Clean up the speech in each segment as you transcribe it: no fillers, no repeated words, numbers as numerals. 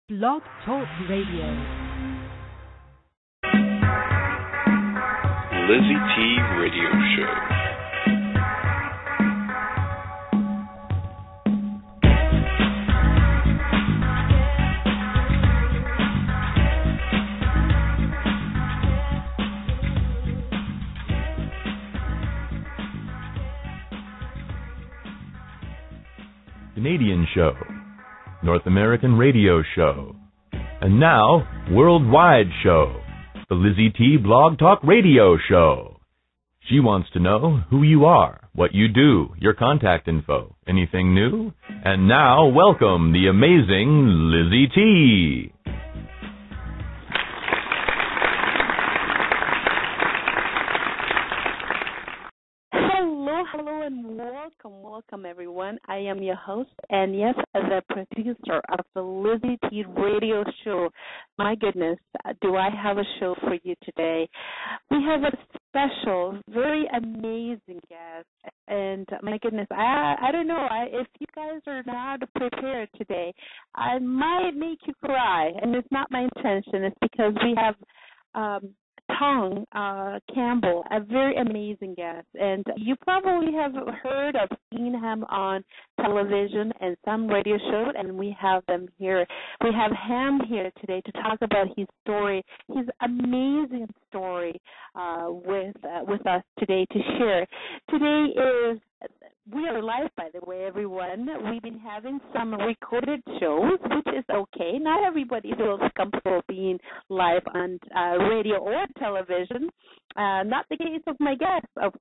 Blog Talk Radio. LizyT Radio Show. Canadian Show, North American Radio Show, and now Worldwide Show, the LizyT Blog Talk Radio Show. She wants to know who you are, what you do, your contact info, anything new. And now, welcome the amazing LizyT. Hello, and welcome, everyone. I am your host, and yes, the producer of the LizyT Radio Show. My goodness, do I have a show for you today? We have a special, very amazing guest, and my goodness, I don't know, if you guys are not prepared today, I might make you cry, and it's not my intention. It's because we have Thanh Campbell, a very amazing guest, and you probably have heard of seen him on television and some radio shows, and we have them here. We have him here today to talk about his story, his amazing story with us today to share. We are live, by the way, everyone. We've been having some recorded shows, which is okay. Not everybody feels comfortable being live on radio or television. Not the case of my guests. Of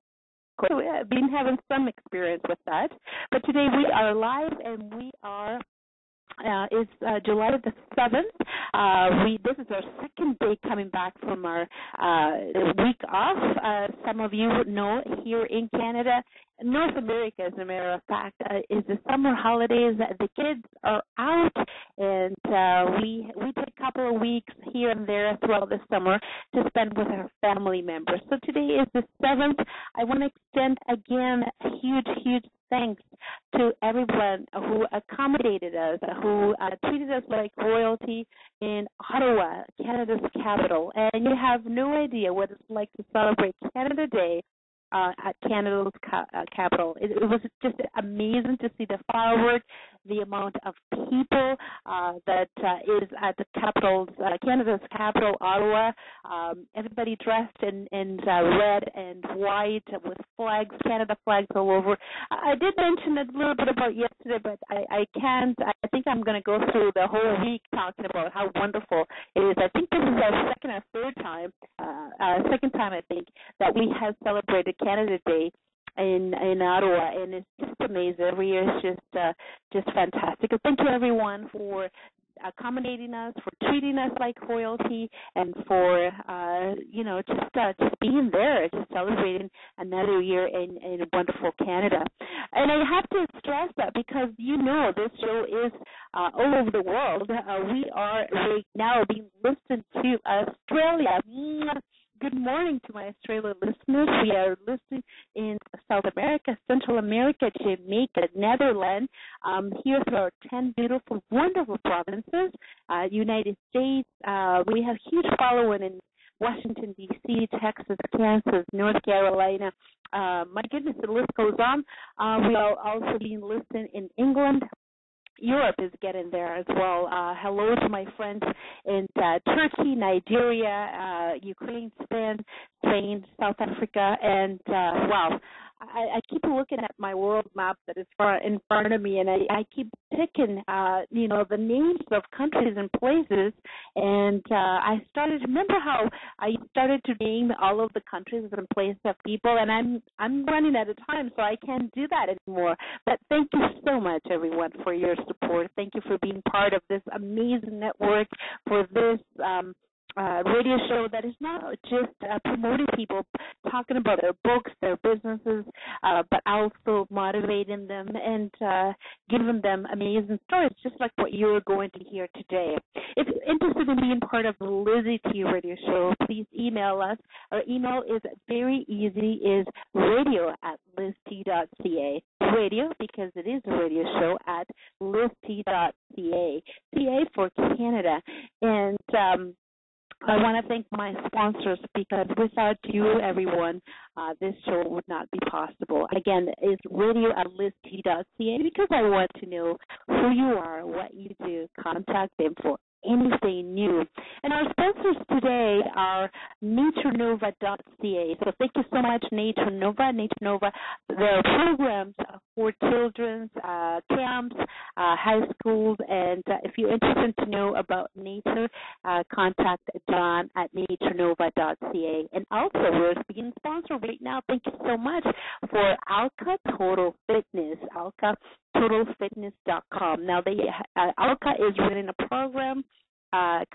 course, we've been having some experience with that. But today we are live, and we are it's July the 7th. This is our second day coming back from our week off. Some of you know here in Canada, North America, as a matter of fact, is the summer holidays. The kids are out, and we take a couple of weeks here and there throughout the summer to spend with our family members. So today is the 7th. I want to extend again a huge thanks to everyone who accommodated us, who treated us like royalty in Ottawa, Canada's capital. And you have no idea what it's like to celebrate Canada Day at Canada's capital. It was just amazing to see the fireworks, the amount of people that is at the capital's, Canada's capital, Ottawa. Everybody dressed in red and white with flags, Canada flags all over. I did mention a little bit about yesterday, but I can't. I think I'm going to go through the whole week talking about how wonderful it is. I think this is our second or third time, I think, that we have celebrated Canada Day in Ottawa, and it's just amazing. Every year is just fantastic. Thank you, everyone, for accommodating us, for treating us like royalty, and for just being there, just celebrating another year in wonderful Canada. And I have to stress that because this show is all over the world. We are right now being listened to Australia. Good morning to my Australian listeners. We are listening in South America, Central America, Jamaica, Netherlands, here through our 10 beautiful, wonderful provinces, United States. We have huge following in Washington, D.C., Texas, Kansas, North Carolina. My goodness, the list goes on. We are also being listened in England. Europe is getting there as well. Hello to my friends in Turkey, Nigeria, Ukraine, Spain, South Africa, and wow. I keep looking at my world map that is in front of me, and I keep picking, the names of countries and places, and I started to remember how I started to name all of the countries and places of people, and I'm running out of time, so I can't do that anymore. But thank you so much, everyone, for your support. Thank you for being part of this amazing network, for this radio show that is not just promoting people, talking about their books, their businesses, but also motivating them and giving them amazing stories, just like what you're going to hear today. If you're interested in being part of the LizyT radio show, please email us. Our email is very easy, is radio@LizyT.ca. Radio, because it is a radio show, at LizyT.ca. CA for Canada. And I want to thank my sponsors, because without you, everyone, this show would not be possible. Again, it's radio@LizyT.ca, because I want to know who you are, what you do. Contact them for anything new. And our sponsors today are NatureNova.ca. So thank you so much, Nature Nova. Nature Nova, there are programs for children's camps, high schools, and if you're interested to know about nature, contact John at NatureNova.ca. And also, we're being sponsored right now. Thank you so much for Alka Total Fitness, AlkaTotalFitness.com. Now, Alka is running a program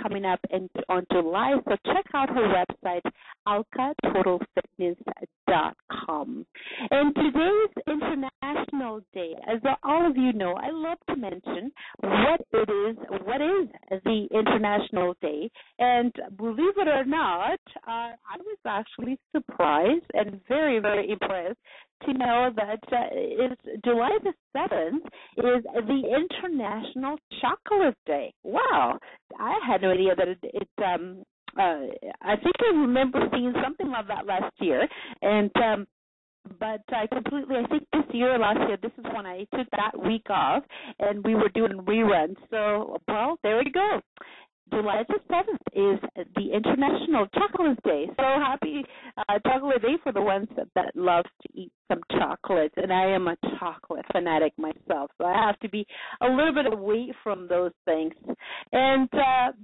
coming up on July, so check out her website, AlkaTotalFitness.com. And today's International Day, as all of you know, I love to mention what is the International Day. And believe it or not, I was actually surprised and very, very impressed to know that it's July the 7th is the International Chocolate Day. Wow. I had no idea that I think I remember seeing something like that last year. And but I think last year, this is when I took that week off, and we were doing reruns. So, well, there we go. July the 7th is the International Chocolate Day. So happy Chocolate Day for the ones that love to eat some chocolate. And I am a chocolate fanatic myself, so I have to be a little bit away from those things. And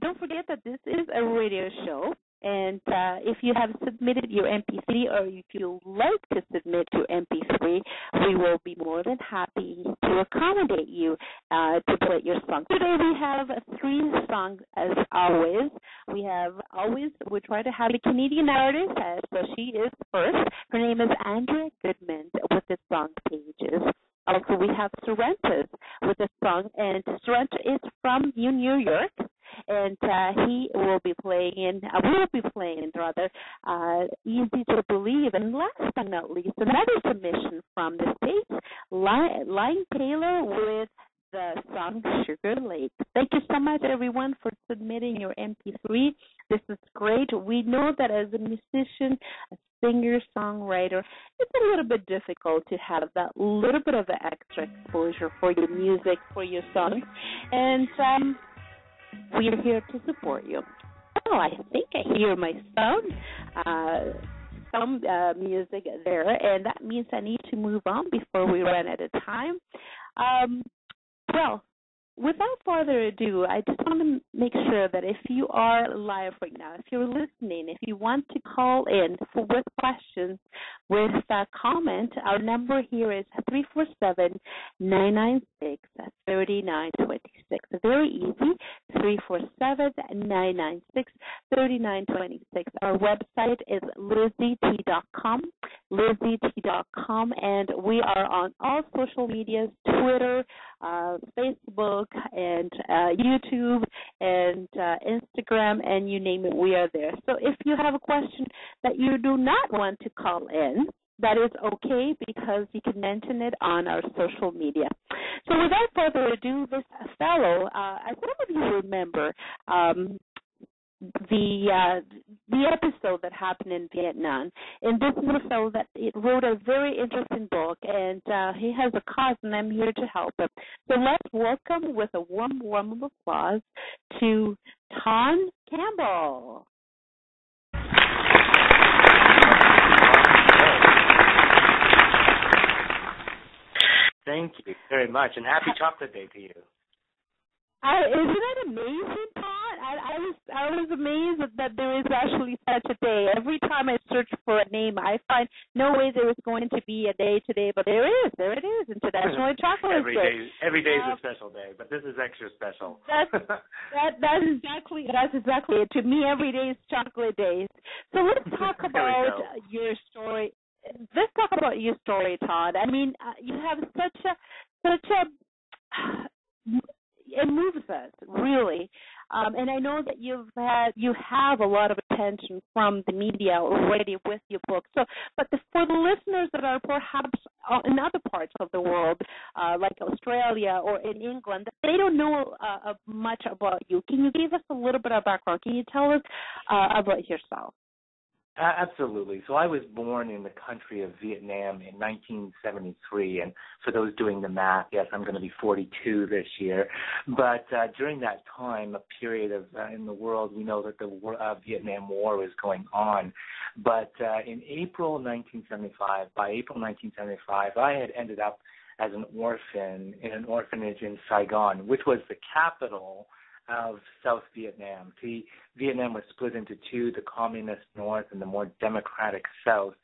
don't forget that this is a radio show. And if you have submitted your MP3, or if you like to submit your MP3, we will be more than happy to accommodate you to play your song. Today we have 3 songs as always. We try to have a Canadian artist, so she is first. Her name is Andrea Goodman with the song Pages. Also, we have Sorrento's with a song, and Sorrento is from New York. And we will be playing, Easy to Believe. And last but not least, another submission from the States, Lion Taylor with the song Sugar Lake. Thank you so much, everyone, for submitting your MP3. This is great. We know that as a musician, a singer, songwriter, it's a little bit difficult to have that little bit of extra exposure for your music, for your songs. And we are here to support you. Oh, I think I hear my some music there, and that means I need to move on before we run out of time. Well, without further ado, I just want to make sure that if you are live right now, if you're listening, if you want to call in with questions, with a comment, our number here is 347-996-3926. Very easy, 347-996-3926. Our website is LizyT.com, LizyT.com, and we are on all social medias, Twitter, Facebook, and YouTube, and Instagram, and you name it, we are there. So if you have a question that you do not want to call in, that is okay, because you can mention it on our social media. So without further ado, this fellow, as some of you remember, the episode that happened in Vietnam, and this is a fellow that wrote a very interesting book, and he has a cause, and I'm here to help him. So let's welcome with a warm applause to Thanh Campbell. Thank you very much, and happy Chocolate Day to you. Isn't that amazing, Todd? I was amazed that there is actually such a day. Every time I search for a name, I find no way there was going to be a day today, but there it is, International Chocolate Day. Every day is a special day, but this is extra special. That's That's exactly it. To me, every day is chocolate days. So let's talk about your story. Let's talk about your story, Todd. I mean, you have such a it moves us really, and I know that you have a lot of attention from the media already with your book. So, but for the listeners that are perhaps in other parts of the world, like Australia or in England, they don't know much about you. Can you give us a little bit of background? Can you tell us about yourself? Absolutely. So I was born in the country of Vietnam in 1973, and for those doing the math, yes, I'm going to be 42 this year. But during that time, a period of in the world, we know that the Vietnam War was going on. But in April 1975, by April 1975, I had ended up as an orphan in an orphanage in Saigon, which was the capital of South Vietnam. See, Vietnam was split into two, the communist north and the more democratic south.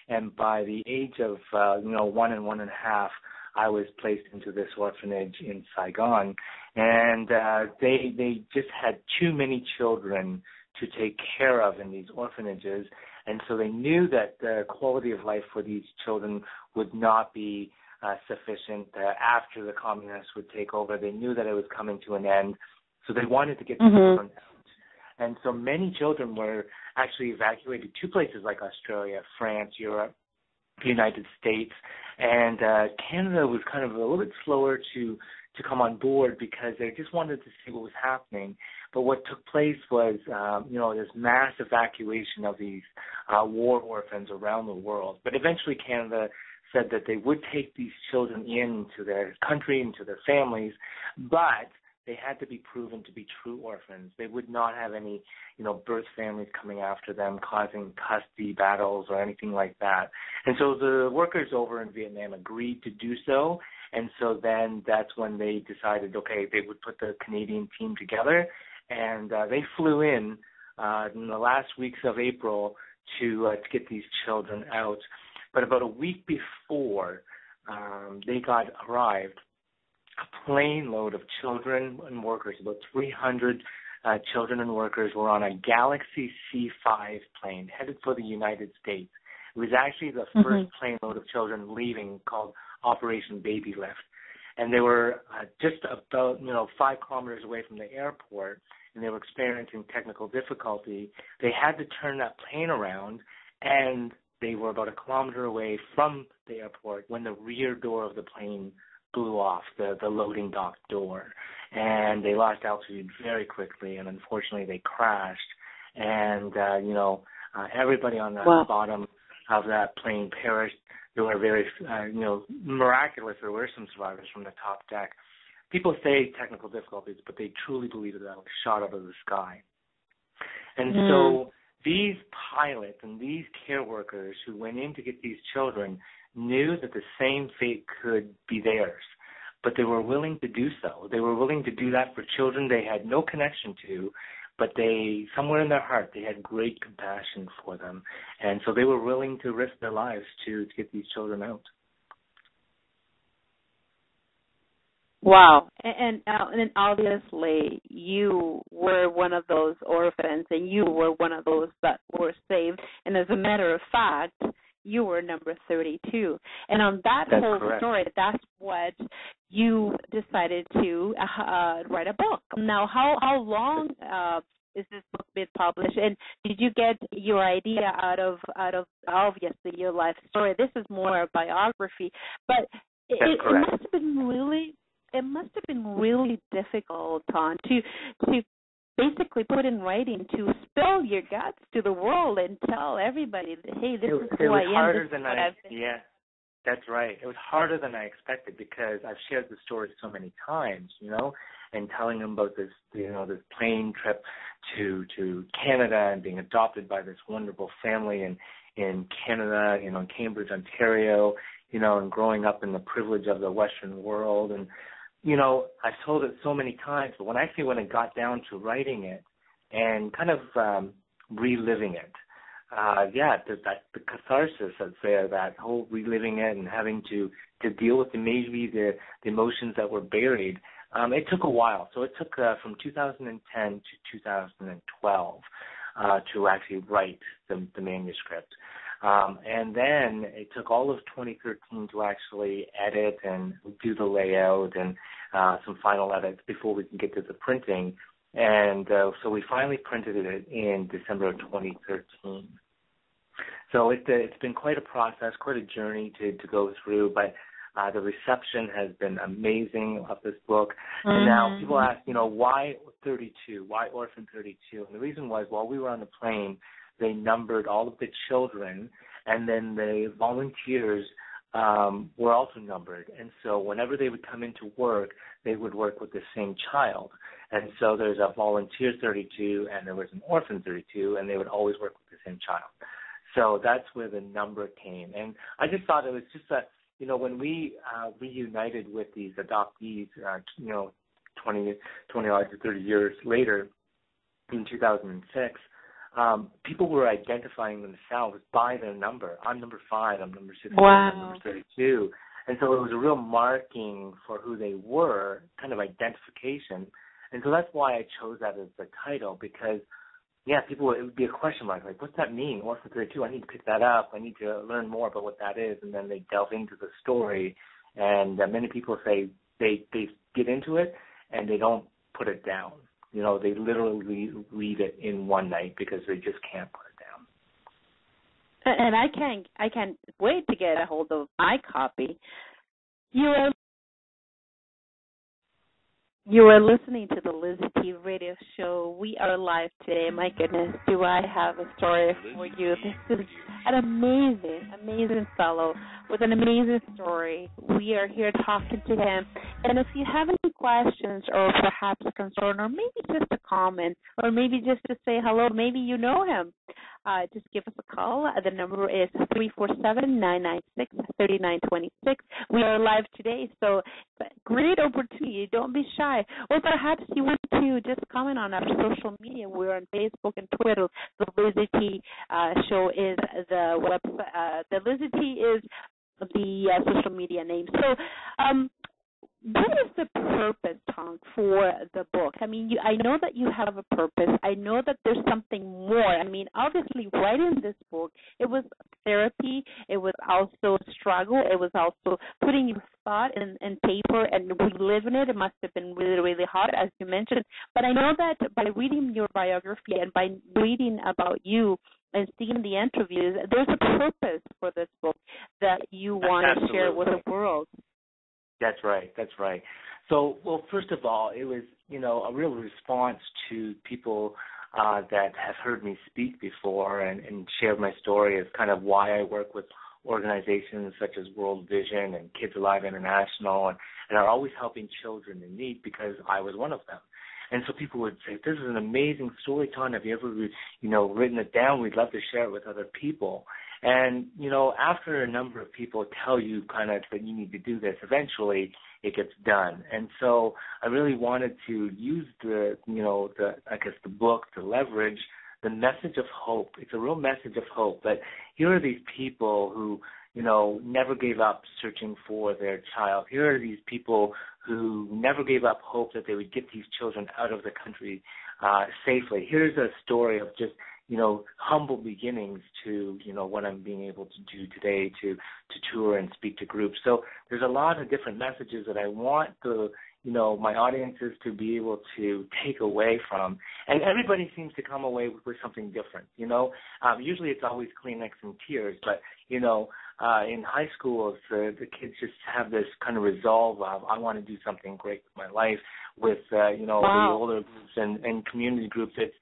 And by the age of 1 and 1.5, I was placed into this orphanage in Saigon. And they just had too many children to take care of in these orphanages. And so they knew that the quality of life for these children would not be sufficient after the communists would take over. They knew that it was coming to an end. So they wanted to get the children out. And so many children were actually evacuated to places like Australia, France, Europe, the United States. And Canada was kind of a little bit slower to come on board because they just wanted to see what was happening. But what took place was, this mass evacuation of these war orphans around the world. But eventually Canada said that they would take these children into their country, into their families, but they had to be proven to be true orphans. They would not have any, birth families coming after them, causing custody battles or anything like that. And so the workers over in Vietnam agreed to do so. And so then that's when they decided, okay, they would put the Canadian team together. And they flew in the last weeks of April to get these children out. But about a week before they arrived, a plane load of children and workers, about 300 children and workers, were on a Galaxy C-5 plane headed for the United States. It was actually the first plane load of children leaving, called Operation Baby Lift. And they were just about 5 kilometers away from the airport, and they were experiencing technical difficulty. They had to turn that plane around, and they were about 1 kilometer away from the airport when the rear door of the plane blew off, the loading dock door, and they lost altitude very quickly, and unfortunately they crashed, and everybody on the bottom of that plane perished. There were very miraculous. There were some survivors from the top deck. People say technical difficulties, but they truly believe that was shot out of the sky. And so these pilots and these care workers who went in to get these children knew that the same fate could be theirs, but they were willing to do so. They were willing to do that for children they had no connection to, but they, somewhere in their heart, they had great compassion for them. And so they were willing to risk their lives to get these children out. Wow. And obviously you were one of those orphans, and you were one of those that were saved. And as a matter of fact, you were number 32. And on that whole story, that's what you decided to write a book. Now, how long is this book been published? And did you get your idea out of obviously your life story? This is more a biography, but it must have been really difficult, Tom, to basically put in writing, to spill your guts to the world and tell everybody that, hey, this is who I am. Yeah, that's right. It was harder than I expected because I've shared the story so many times, and telling them about this, this plane trip to Canada and being adopted by this wonderful family in Canada, in Cambridge, Ontario, and growing up in the privilege of the Western world. And I've told it so many times, but when I got down to writing it and kind of reliving it, the catharsis that's there, that whole reliving it and having to deal with maybe the emotions that were buried, It took a while. So it took from 2010 to 2012 to actually write the manuscript. And then it took all of 2013 to actually edit and do the layout and some final edits before we can get to the printing. And so we finally printed it in December of 2013. So it's been quite a process, quite a journey to go through, but the reception has been amazing of this book. And now people ask, why 32? Why Orphan 32? And the reason was, while we were on the plane, they numbered all of the children, and then the volunteers were also numbered. And so whenever they would come into work, they would work with the same child. And so there's a volunteer 32, and there was an orphan 32, and they would always work with the same child. So that's where the number came. And I just thought it was just that, when we reunited with these adoptees, 20 odd to 30 years later in 2006, people were identifying themselves by their number. I'm number 5, I'm number 6, I'm number 32. And so it was a real marking for who they were, kind of identification. And so that's why I chose that as the title, because, it would be a question mark, like, what's that mean, Orphan 32? I need to pick that up. I need to learn more about what that is. And then they delve into the story. And many people say they get into it and they don't put it down. They literally read it in one night because they just can't put it down. And I can't wait to get a hold of my copy. You are listening to the LizyT radio show. We are live today. My goodness, do I have a story for you. This is an amazing fellow with an amazing story. We are here talking to him. And if you have any questions or perhaps a concern or maybe just a comment or maybe just to say hello, maybe you know him, just give us a call. The number is 347-996-3926. We are live today, so it's a great opportunity. Don't be shy. Or perhaps you want to just comment on our social media. We're on Facebook and Twitter. The LizyT show is the website. The LizyT is the social media name. So, what is the purpose, Tom, for the book? I mean, I know that you have a purpose. I know that there's something more. I mean, obviously, writing this book, it was therapy. It was also struggle. It was also putting your thought in paper and reliving it. It must have been really, really hard, as you mentioned. But I know that by reading your biography and by reading about you and seeing the interviews, there's a purpose for this book that you want to share with the world. That's right. So, well, first of all, it was, a real response to people that have heard me speak before and shared my story as kind of why I work with organizations such as World Vision and Kids Alive International and are always helping children in need, because I was one of them. And so people would say, this is an amazing story, Tom. Have you ever, written it down? We'd love to share it with other people. And, after a number of people tell you kind of that you need to do this, eventually it gets done. And so I really wanted to use the book to leverage the message of hope. It's a real message of hope that here are these people who, never gave up searching for their child. Here are these people who never gave up hope that they would get these children out of the country safely. Here's a story of just, humble beginnings to, what I'm being able to do today to tour and speak to groups. So there's a lot of different messages that I want my audiences to be able to take away from. And everybody seems to come away with something different, Usually it's always Kleenex and tears, but, in high school, the kids just have this kind of resolve of, I want to do something great with my life. With, the older groups and community groups, it's,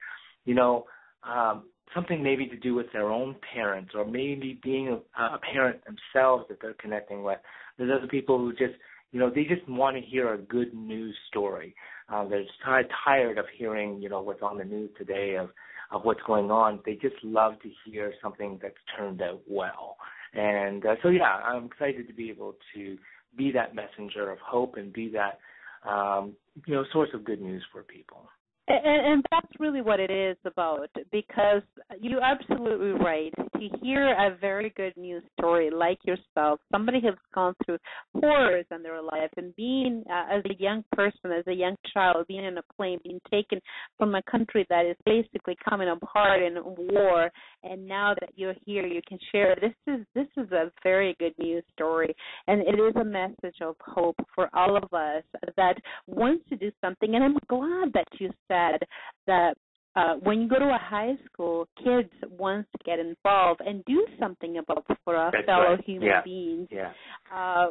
something maybe to do with their own parents or maybe being a parent themselves that they're connecting with. There's other people who just, they just want to hear a good news story. They're just kind of tired of hearing, what's on the news today of what's going on. They just love to hear something that's turned out well. And I'm excited to be able to be that messenger of hope and be that, source of good news for people. And that's really what it is about, because you're absolutely right. To hear a very good news story like yourself, somebody has gone through horrors in their life, and being as a young person, as a young child, being in a plane, being taken from a country that is basically coming apart in war, and now that you're here, you can share. This is a very good news story, and it is a message of hope for all of us that wants to do something. And I'm glad that you said that when you go to a high school, kids want to get involved and do something about for our fellow human beings. Yeah.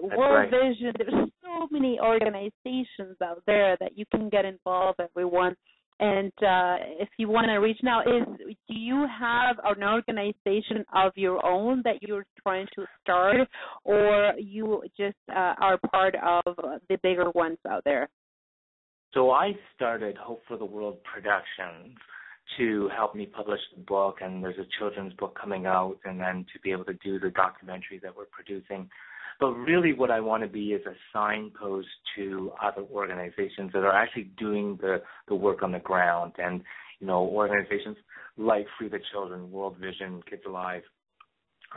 World Vision, there's so many organizations out there that you can get involved, everyone. And if you want to reach now, do you have an organization of your own that you're trying to start, or you just are part of the bigger ones out there? So I started Hope for the World Productions to help me publish the book, and there's a children's book coming out, and then to be able to do the documentary that we're producing. But really what I want to be is a signpost to other organizations that are actually doing the work on the ground. And, you know, organizations like Free the Children, World Vision, Kids Alive.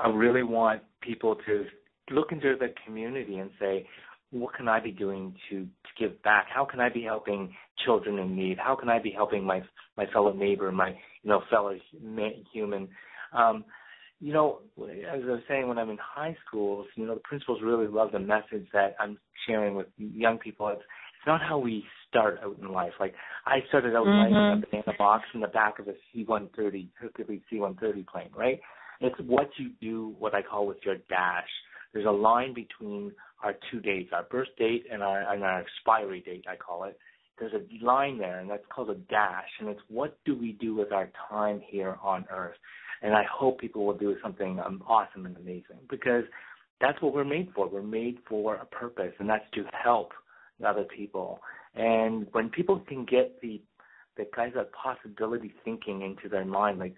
I really want people to look into the community and say, what can I be doing to give back? How can I be helping children in need? How can I be helping my fellow neighbor, my fellow human? As I was saying, when I'm in high schools, the principals really love the message that I'm sharing with young people. It's not how we start out in life. Like, I started out in life in a banana box in the back of a C-130, Hercules C-130 plane, right? It's what you do, what I call with your dash. There's a line between our two dates, our birth date and our expiry date, I call it. There's a line there, and that's called a dash, and it's what do we do with our time here on Earth. And I hope people will do something awesome and amazing, because that's what we're made for. We're made for a purpose, and that's to help other people. And when people can get the kinds of possibility thinking into their mind, like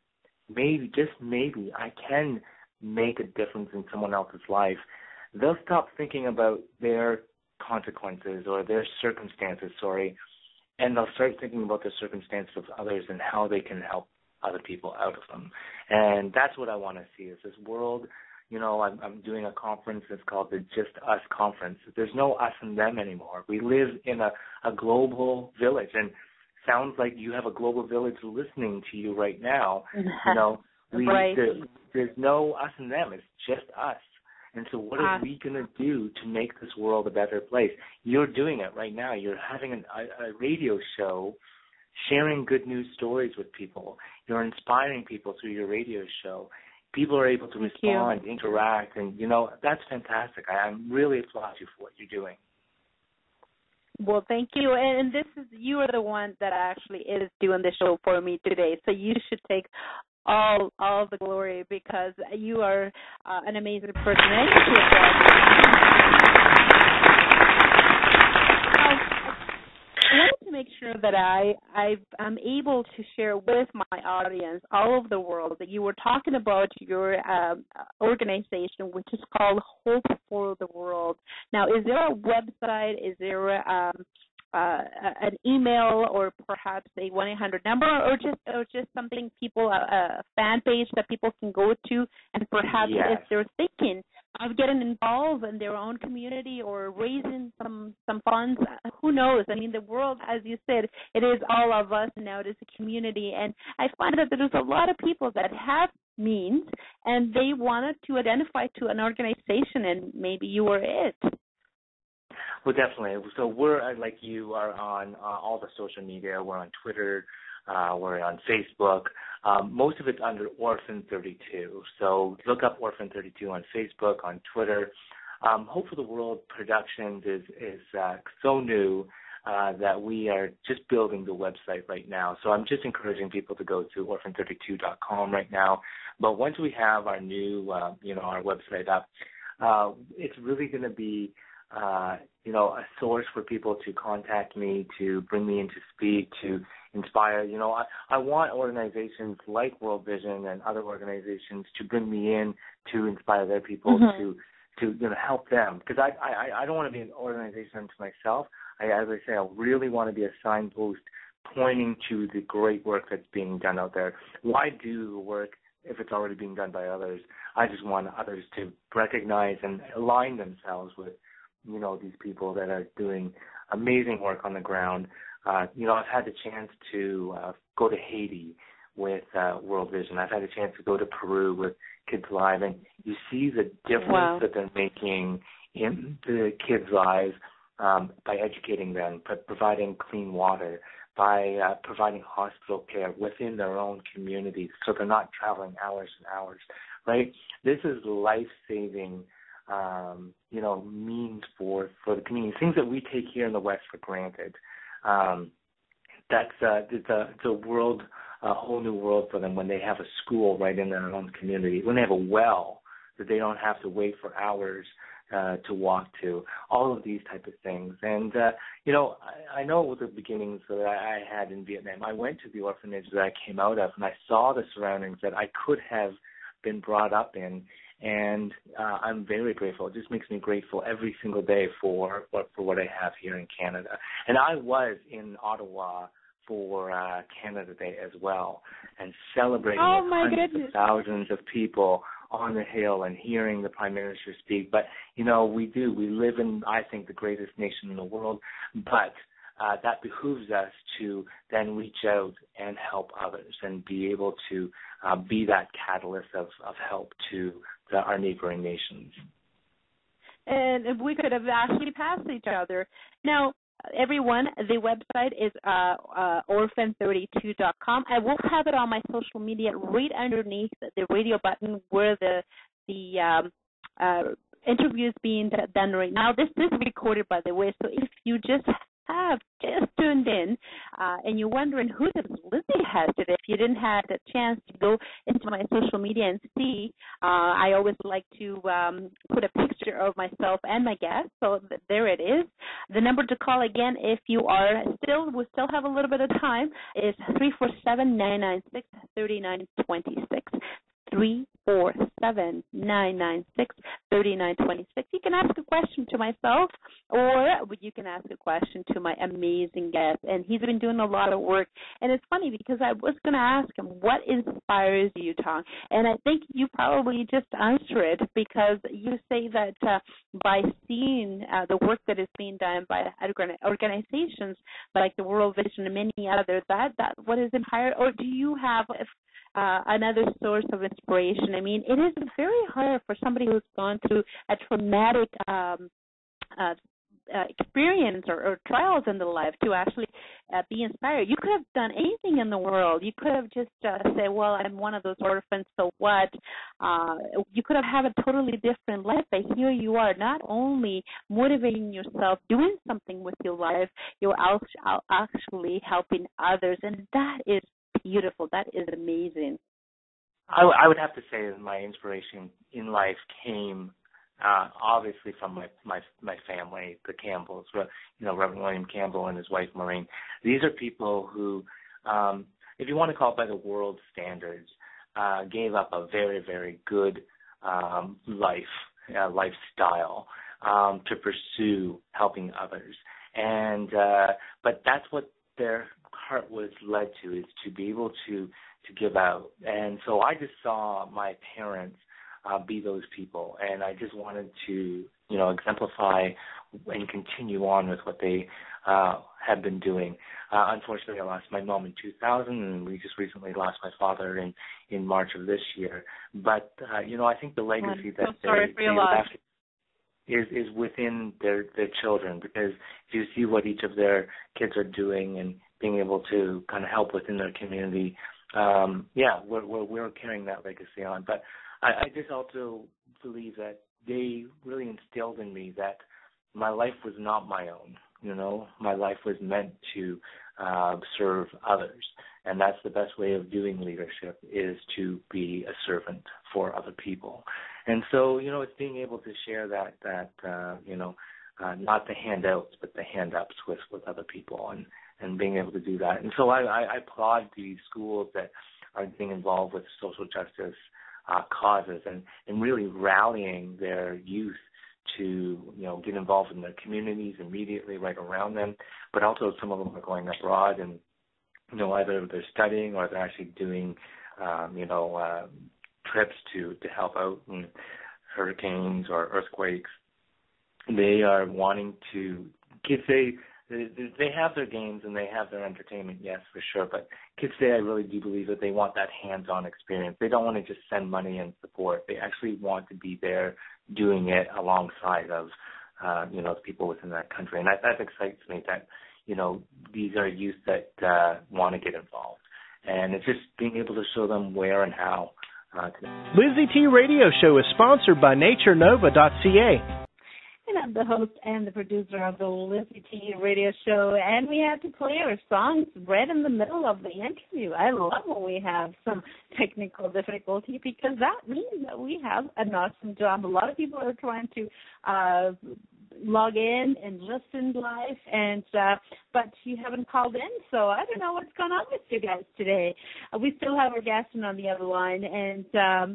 maybe, just maybe, I can make a difference in someone else's life, they'll stop thinking about their consequences or their circumstances, and they'll start thinking about the circumstances of others and how they can help other people out of them. And that's what I want to see, is this world. I'm doing a conference that's called the Just Us Conference. There's no us and them anymore. We live in a global village, and sounds like you have a global village listening to you right now. Right. There's no us and them. It's just us. And so what are we going to do to make this world a better place? You're doing it right now. You're having a radio show sharing good news stories with people. You're inspiring people through your radio show. People are able to respond, interact, and, that's fantastic. I really applaud you for what you're doing. Well, thank you. And you are the one that actually is doing the show for me today. So you should take all the glory, because you are an amazing person. And I wanted to make sure that I'm able to share with my audience all over the world that you were talking about your organization, which is called Hope for the World. Now, is there a website? Is there an email, or perhaps a 1-800 number, or just something a fan page that people can go to, and perhaps if they're thinking of getting involved in their own community or raising some funds, who knows? I mean, the world, as you said, it is all of us now. It is a community, and I find that there's a lot of people that have means, and they wanted to identify to an organization, and maybe you were it. Well, definitely. So we're, like you, are on all the social media. We're on Twitter. We're on Facebook. Most of it's under Orphan32. So look up Orphan32 on Facebook, on Twitter. Hope for the World Productions is so new that we are just building the website right now. So I'm just encouraging people to go to orphan32.com right now. But once we have our new, our website up, it's really going to be a source for people to contact me, to bring me in to speak, to inspire. I want organizations like World Vision and other organizations to bring me in to inspire their people, to help them. Because I don't want to be an organization unto myself. As I say, I really want to be a signpost pointing to the great work that's being done out there. Why do the work if it's already being done by others? I just want others to recognize and align themselves with, these people that are doing amazing work on the ground. I've had the chance to go to Haiti with World Vision. I've had a chance to go to Peru with Kids Live, and you see the difference that they're making in the kids' lives by educating them, by providing clean water, by providing hospital care within their own communities, so they're not traveling hours and hours, right? This is life-saving, means for the community, things that we take here in the West for granted. It's a world, a whole new world for them when they have a school right in their own community, when they have a well that they don't have to wait for hours to walk to, all of these type of things. And, I know with the beginnings that I had in Vietnam, I went to the orphanage that I came out of, and I saw the surroundings that I could have been brought up in, and I'm very grateful. It just makes me grateful every single day for what I have here in Canada. And I was in Ottawa for Canada Day as well, and celebrating with hundreds of thousands of people on the Hill and hearing the Prime Minister speak. But, we live in, I think, the greatest nation in the world, but that behooves us to then reach out and help others and be able to be that catalyst of help to our neighboring nations. And if we could have actually passed each other. Now, everyone, the website is Orphan32.com. I will have it on my social media right underneath the radio button where the interview is being done right now. This is recorded, by the way, so if you just tuned in and you're wondering who this Lizy has today, if you didn't have the chance to go into my social media and see, I always like to put a picture of myself and my guest, so there it is. The number to call again, if you we still have a little bit of time, is 347-996-3926. 347-996-3926. You can ask a question to myself, or you can ask a question to my amazing guest. And he's been doing a lot of work. And it's funny because I was going to ask him, what inspires you, Tom? And I think you probably just answer it, because you say that by seeing the work that is being done by organizations like the World Vision and many others, that what is inspired, or do you have another source of inspiration? I mean, it is very hard for somebody who's gone through a traumatic experience or trials in their life to actually be inspired. You could have done anything in the world. You could have just said, well, I'm one of those orphans, so what? You could have had a totally different life, but here you are, not only motivating yourself, doing something with your life, you're actually helping others, and that is beautiful. That is amazing. I would have to say that my inspiration in life came obviously from my family, the Campbells, Reverend William Campbell and his wife Maureen. These are people who, if you want to call it by the world standards, gave up a very, very good lifestyle to pursue helping others. And but that's what their heart was led to, is to be able to give out. And so I just saw my parents be those people, and I just wanted to, exemplify and continue on with what they have been doing. Unfortunately, I lost my mom in 2000, and we just recently lost my father in March of this year. But, I think the legacy that they left is within their children, because if you see what each of their kids are doing and being able to kind of help within their community, we're carrying that legacy on. But I just also believe that they really instilled in me that my life was not my own. My life was meant to serve others, and that's the best way of doing leadership, is to be a servant for other people. And so, it's being able to share that not the handouts, but the hand-ups with other people, and being able to do that. And so I applaud the schools that are being involved with social justice causes and really rallying their youth to, get involved in their communities immediately right around them. But also some of them are going abroad and either they're studying or they're actually doing, trips to help out in hurricanes or earthquakes. They are wanting to, kids say, they have their games and they have their entertainment, yes, for sure, but kids say I really do believe that they want that hands-on experience. They don't want to just send money and support. They actually want to be there doing it alongside of, the people within that country. And that excites me that, these are youth that want to get involved. And it's just being able to show them where and how. LizyT Radio Show is sponsored by NatureNova.ca. And I'm the host and the producer of the LizyT Radio Show, and we had to play our songs right in the middle of the interview. I love when we have some technical difficulty because that means that we have an awesome job. A lot of people are trying to log in and listen live, and but you haven't called in, so I don't know what's going on with you guys today. We still have our guest on the other line, and I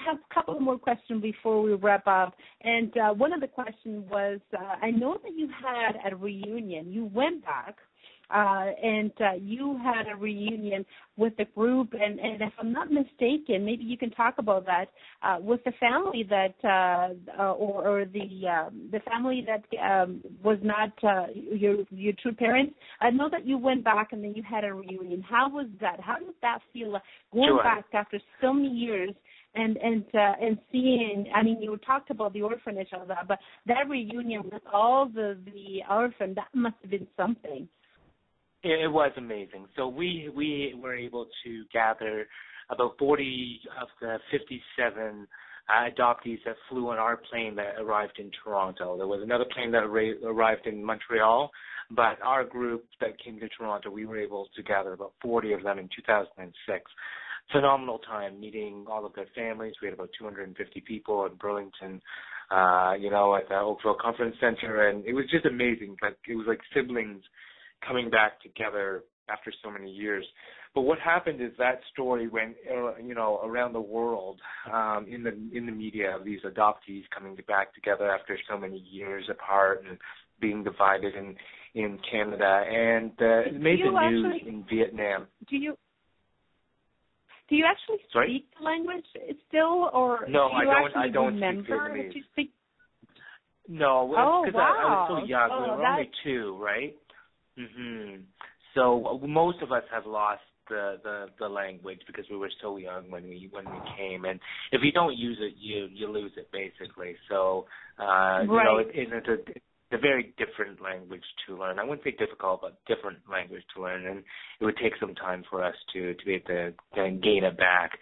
have a couple more questions before we wrap up. And one of the questions was, I know that you had a reunion. You went back. And you had a reunion with the group, and if I'm not mistaken, maybe you can talk about that with the family that, or the family that was not your true parents. I know that you went back and then you had a reunion. How was that? How did that feel going back after so many years? And seeing, I mean, you talked about the orphanage and all that, but that reunion with all the orphans, that must have been something. It was amazing. So we were able to gather about 40 of the 57 adoptees that flew on our plane that arrived in Toronto. There was another plane that arrived in Montreal, but our group that came to Toronto, we were able to gather about 40 of them in 2006. Phenomenal time meeting all of their families. We had about 250 people in Burlington, at the Oakville Conference Center, and it was just amazing. It was like siblings coming back together after so many years. But what happened is that story went, around the world in the media of these adoptees coming back together after so many years apart and being divided in Canada, and it made the news in Vietnam. Do you actually speak the language still, or no? I don't remember speak Vietnamese. You speak? No, because I was so young. We were only 2, right? Mm-hmm. So most of us have lost the language because we were so young when we came, and if you don't use it, you lose it basically. So it's a very different language to learn. I wouldn't say difficult, but different language to learn, and it would take some time for us to be able to gain it back.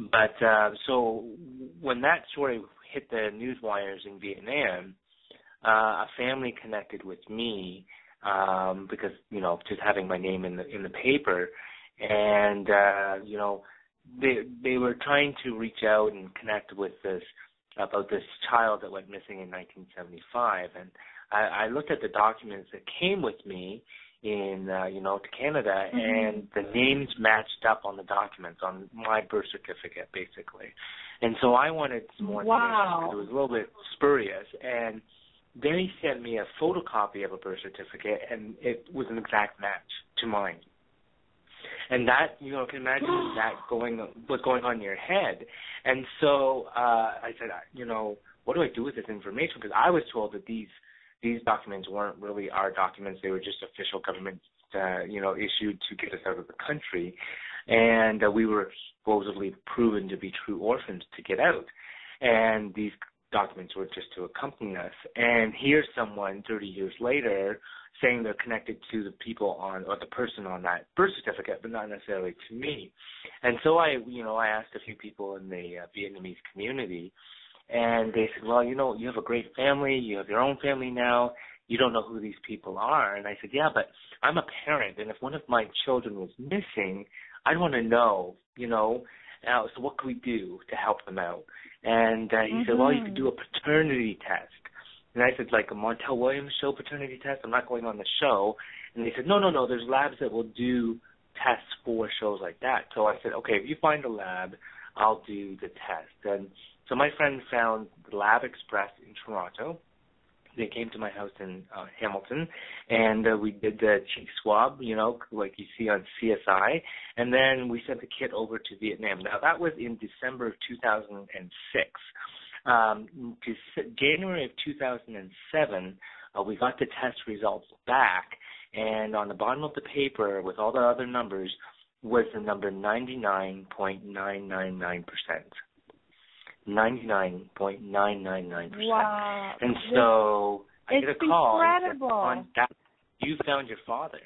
But so when that story hit the news wires in Vietnam, a family connected with me. Because just having my name in the paper, and they were trying to reach out and connect with about this child that went missing in 1975, and I looked at the documents that came with me to Canada, and the names matched up on the documents on my birth certificate basically, and so I wanted some more information because it was a little bit spurious, and then he sent me a photocopy of a birth certificate, and it was an exact match to mine. And that, you can imagine that what's going on in your head. And so I said, what do I do with this information? Because I was told that these documents weren't really our documents. They were just official government, issued to get us out of the country. And we were supposedly proven to be true orphans to get out. And these documents were just to accompany us. And here's someone 30 years later saying they're connected to the people or the person on that birth certificate, but not necessarily to me. And so I asked a few people in the Vietnamese community, and they said, well, you have a great family, you have your own family now, you don't know who these people are. And I said, yeah, but I'm a parent, and if one of my children was missing, I'd want to know, so what can we do to help them out? And he said, well, you could do a paternity test. And I said, like a Montel Williams show paternity test? I'm not going on the show. And they said, no, there's labs that will do tests for shows like that. So I said, okay, if you find a lab, I'll do the test. And so my friend found the Lab Express in Toronto. they came to my house in Hamilton, and we did the cheek swab, like you see on CSI, and then we sent the kit over to Vietnam. Now, that was in December of 2006. January of 2007, we got the test results back, and on the bottom of the paper with all the other numbers was the number 99.999%. 99.999%. Wow. And so I get a call. Incredible. And said, you found your father.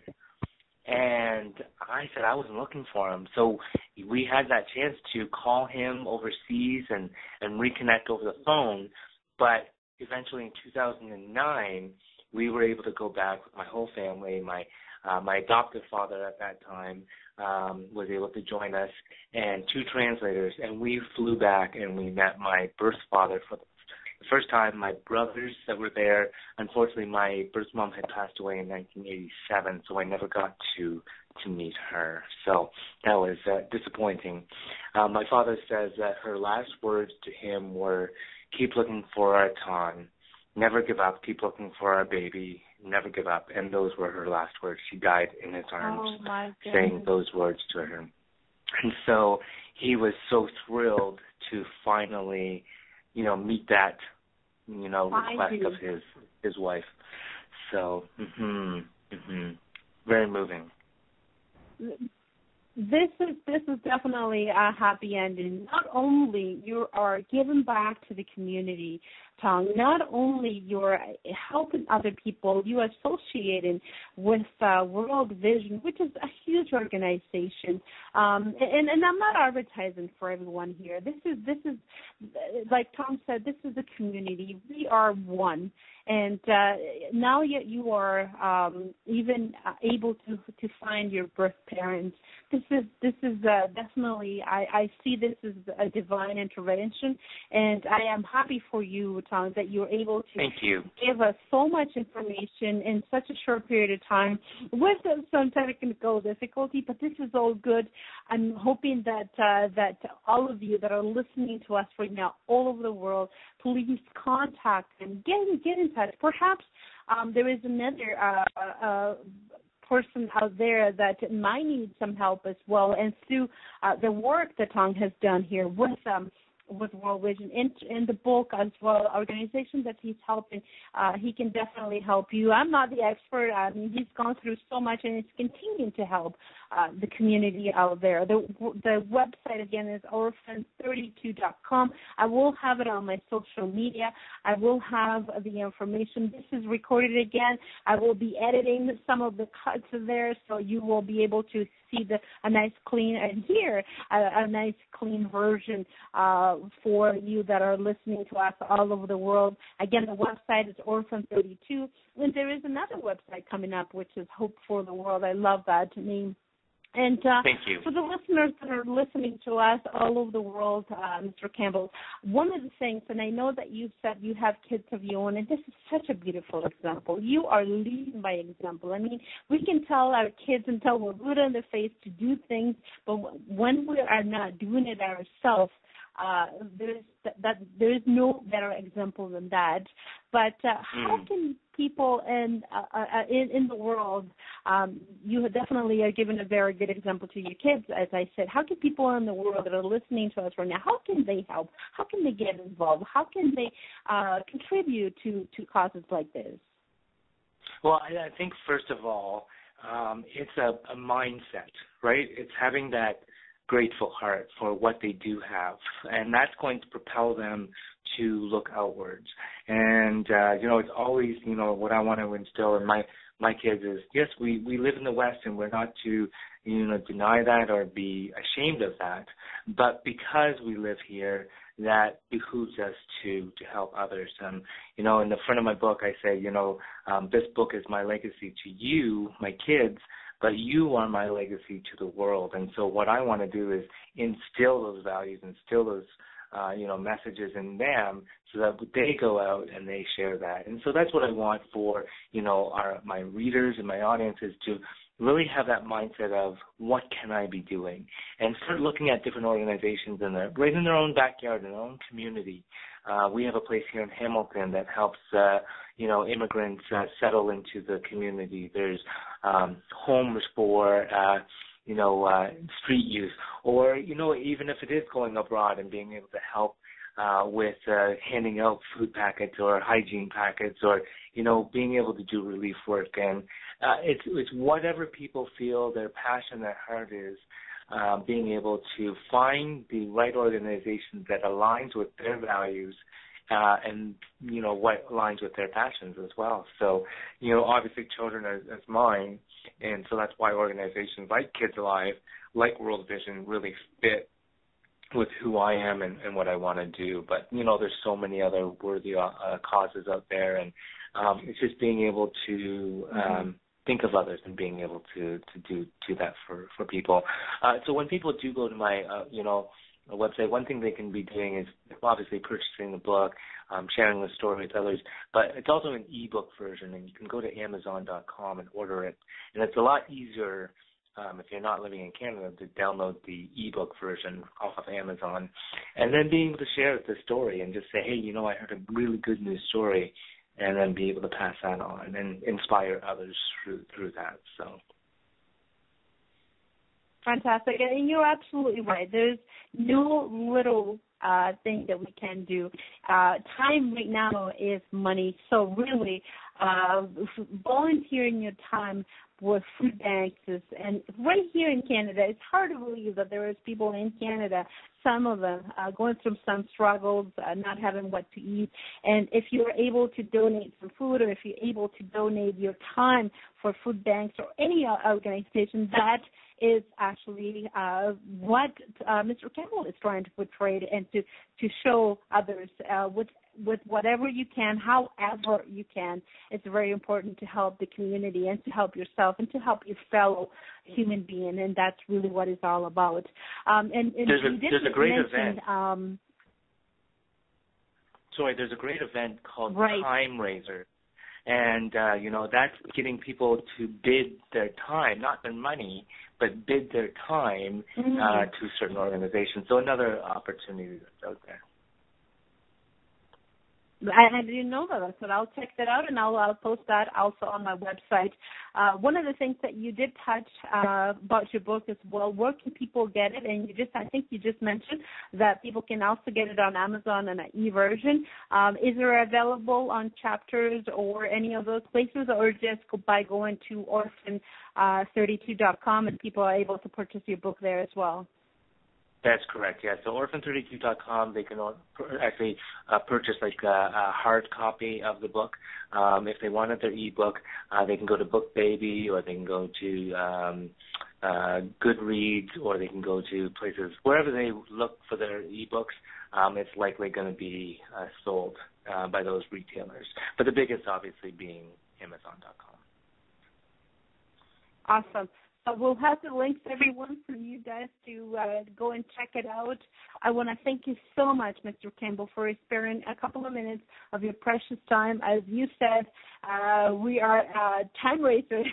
And I said I wasn't looking for him. So we had that chance to call him overseas and reconnect over the phone. But eventually in 2009, we were able to go back with my whole family. My adoptive father at that time was able to join us, and 2 translators, and we flew back and we met my birth father for the first time. My brothers that were there, unfortunately my birth mom had passed away in 1987, so I never got to meet her. So that was disappointing. My father says that her last words to him were, "Keep looking for our Tan. Never give up. Keep looking for our baby. Never give up." And those were her last words. She died in his arms, saying those words to her. And so he was so thrilled to finally, meet that, request of his wife. So, very moving. This is definitely a happy ending. Not only you are giving back to the community, Tong, not only you're helping other people, you are associating with World Vision, which is a huge organization. And I'm not advertising for everyone here. This is like Tom said, this is a community. We are one. And now you are even able to find your birth parents. This is definitely, I see this as a divine intervention, and I am happy for you, Tom, that you're able to give us so much information in such a short period of time with some technical difficulty, but this is all good. I'm hoping that all of you that are listening to us right now all over the world, please contact and get in touch. Perhaps there is another person out there that might need some help as well. And through the work that Tong has done here with World Vision in the book as well, organization that he's helping, he can definitely help you. I'm not the expert. I mean, he's gone through so much, and he's continuing to help the community out there. The website, again, is Orphan32.com. I will have it on my social media. I will have the information. This is recorded again. I will be editing some of the cuts there, so you will be able to see a nice clean and hear a nice clean version for you that are listening to us all over the world. Again, the website is Orphan32, and there is another website coming up, which is Hope for the World. I love that name. And thank you. For the listeners that are listening to us all over the world, Mr. Campbell, one of the things, and I know that you said you have kids of your own, and this is such a beautiful example. You are leading by example. I mean, we can tell our kids until we're blue in the face to do things, but when we are not doing it ourselves, there is no better example than that. But how can people in the world, you definitely are giving a very good example to your kids, as I said. How can people in the world that are listening to us right now, how can they help? How can they get involved? How can they contribute to causes like this? Well, I think, first of all, it's a mindset, right? It's having that grateful heart for what they do have, and that's going to propel them to look outwards. And it's always, what I want to instill in my kids is, yes, we live in the West, and we're not to deny that or be ashamed of that, but because we live here, that behooves us to help others. In the front of my book, I say, this book is my legacy to you, my kids, but you are my legacy to the world. And so what I want to do is instill those values, instill those, messages in them so that they go out and they share that. And so that's what I want for, my readers and my audiences to really have that mindset of what can I be doing, and start looking at different organizations right in their own backyard, in their own community. We have a place here in Hamilton that helps, immigrants settle into the community. There's homes for, street use, or, even if it is going abroad and being able to help with handing out food packets or hygiene packets, or, being able to do relief work. And it's whatever people feel their passion, their heart is, being able to find the right organization that aligns with their values and, what aligns with their passions as well. So, obviously children as mine, and so that's why organizations like Kids Alive, like World Vision, really fit with who I am and what I want to do. But, there's so many other worthy causes out there, and it's just being able to think of others and being able to do that for people. So when people do go to my, website, one thing they can be doing is obviously purchasing the book, sharing the story with others, but it's also an ebook version, and you can go to Amazon.com and order it. And it's a lot easier if you're not living in Canada to download the ebook version off of Amazon, and then being able to share the story and just say, hey, I heard a really good news story, and then be able to pass that on and inspire others through that. So. Fantastic. And you're absolutely right. There's no little thing that we can do. Time right now is money. So really, volunteering your time with food banks and right here in Canada, it's hard to believe that there is people in Canada, some of them going through some struggles, not having what to eat. And if you're able to donate some food, or if you're able to donate your time for food banks or any organization, that is actually what Mr. Campbell is trying to portray, and to show others with whatever you can, however you can. It's very important to help the community and to help yourself and to help your fellow human being, and that's really what it's all about. And there's a great event. There's a great event called Time Raiser. And, that's getting people to bid their time, not their money, but bid their time to certain organizations. So another opportunity that's out there. I didn't know that, so I'll check that out, and I'll post that also on my website. One of the things that you did touch about your book as well, where can people get it? And I think you just mentioned that people can also get it on Amazon and an e-version. Is it available on Chapters or any of those places, or just by going to Orphan32.com and people are able to purchase your book there as well? That's correct, yeah. So Orphan32.com, they can actually purchase like a hard copy of the book. If they wanted their ebook, they can go to BookBaby, or they can go to Goodreads, or they can go to places, wherever they look for their ebooks, it's likely going to be sold by those retailers. But the biggest obviously being Amazon.com. Awesome. We'll have the links, everyone, for you guys to go and check it out. I want to thank you so much, Mr. Campbell, for sparing a couple of minutes of your precious time. As you said, we are time racers,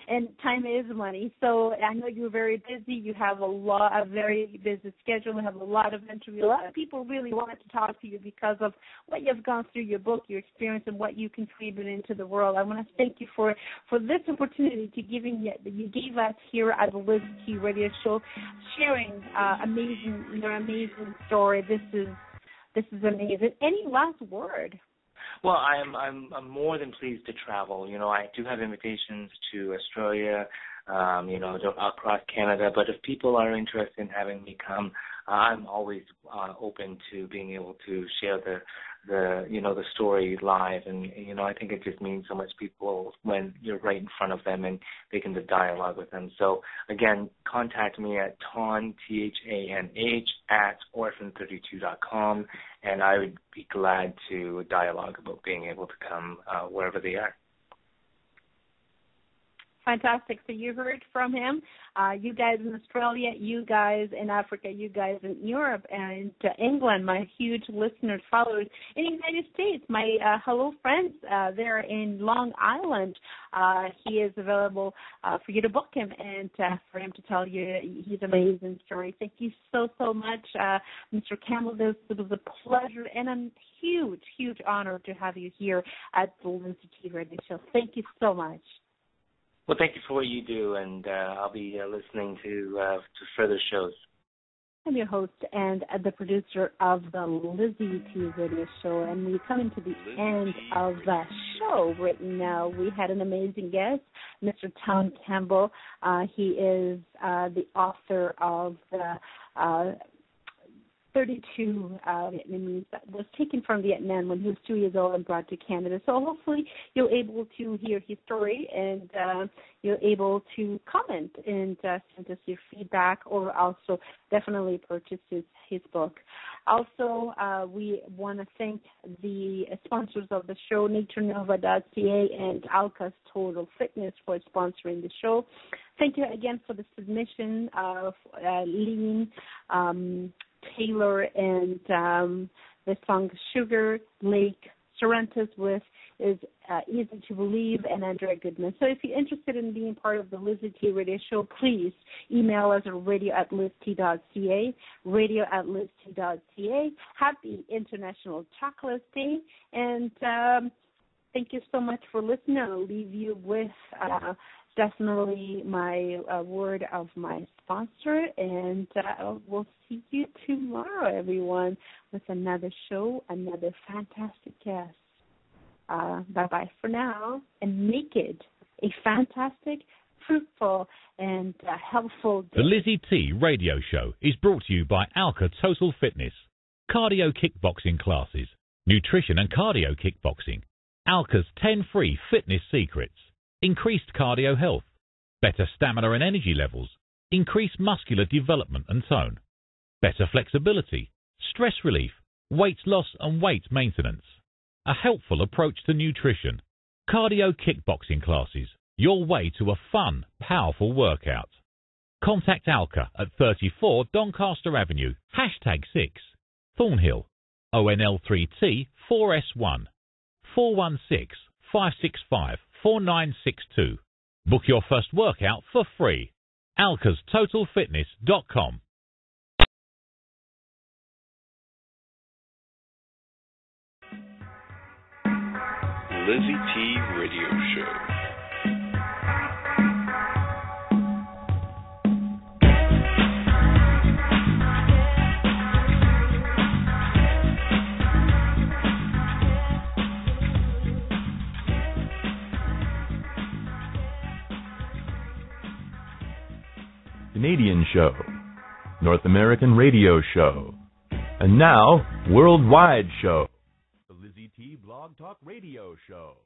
and time is money. So I know you're very busy. You have a very busy schedule. You have a lot of interviews. A lot of people really wanted to talk to you because of what you've gone through, your book, your experience, and what you contribute into the world. I want to thank you for this opportunity you gave us here at the LizyT radio show, sharing your amazing story. This is amazing. Any last word? Well, I'm more than pleased to travel. I do have invitations to Australia, across Canada. But if people are interested in having me come, I'm always open to being able to share the story live, and I think it just means so much to people when you're right in front of them and they can just dialogue with them. So again, contact me at Tanh, THANH, at Orphan32.com, and I would be glad to dialogue about being able to come wherever they are. Fantastic. So you heard from him. You guys in Australia, you guys in Africa, you guys in Europe and England, my huge listeners, followers in the United States, my hello friends there in Long Island. He is available for you to book him and for him to tell you his amazing story. Thank you so much, Mr. Campbell. This was a pleasure and a huge, huge honor to have you here at the LizyT Radio Show. Thank you so much. Well, thank you for what you do, and I'll be listening to further shows. I'm your host and the producer of the LizyT Radio Show, and we're coming to the end of the show right now. We had an amazing guest, Mr. Thanh Campbell. He is the author of the 32 Vietnamese that was taken from Vietnam when he was 2 years old and brought to Canada. So hopefully you're able to hear his story and you're able to comment and send us your feedback, or also definitely purchase his book. Also, we want to thank the sponsors of the show, NatureNova.ca and Alka's Total Fitness, for sponsoring the show. Thank you again for the submission of Lean, Taylor, and the song Sugar Lake Sorrento's with is Easy to Believe, and Andrea Goodman. So if you're interested in being part of the LizyT Radio Show, please email us at radio@LizyT.ca, radio@LizyT.ca. Happy International Chocolate Day, and thank you so much for listening. I'll leave you with definitely my word of my sponsor, and we'll see you tomorrow, everyone, with another show, another fantastic guest. Bye-bye for now, and make it a fantastic, fruitful, and helpful day. The LizyT Radio Show is brought to you by Alka Total Fitness, cardio kickboxing classes, nutrition and cardio kickboxing, Alka's 10 free fitness secrets, increased cardio health, better stamina and energy levels, increased muscular development and tone, better flexibility, stress relief, weight loss and weight maintenance, a helpful approach to nutrition, cardio kickboxing classes, your way to a fun, powerful workout. Contact Alka at 34 Doncaster Avenue, #6, Thornhill, ONL3T 4S1, 416-565-4962. Book your first workout for free. alkastotalfitness.com. LizyT Radio Show. Canadian show, North American radio show, and now worldwide show, the LizyT Blog Talk Radio Show.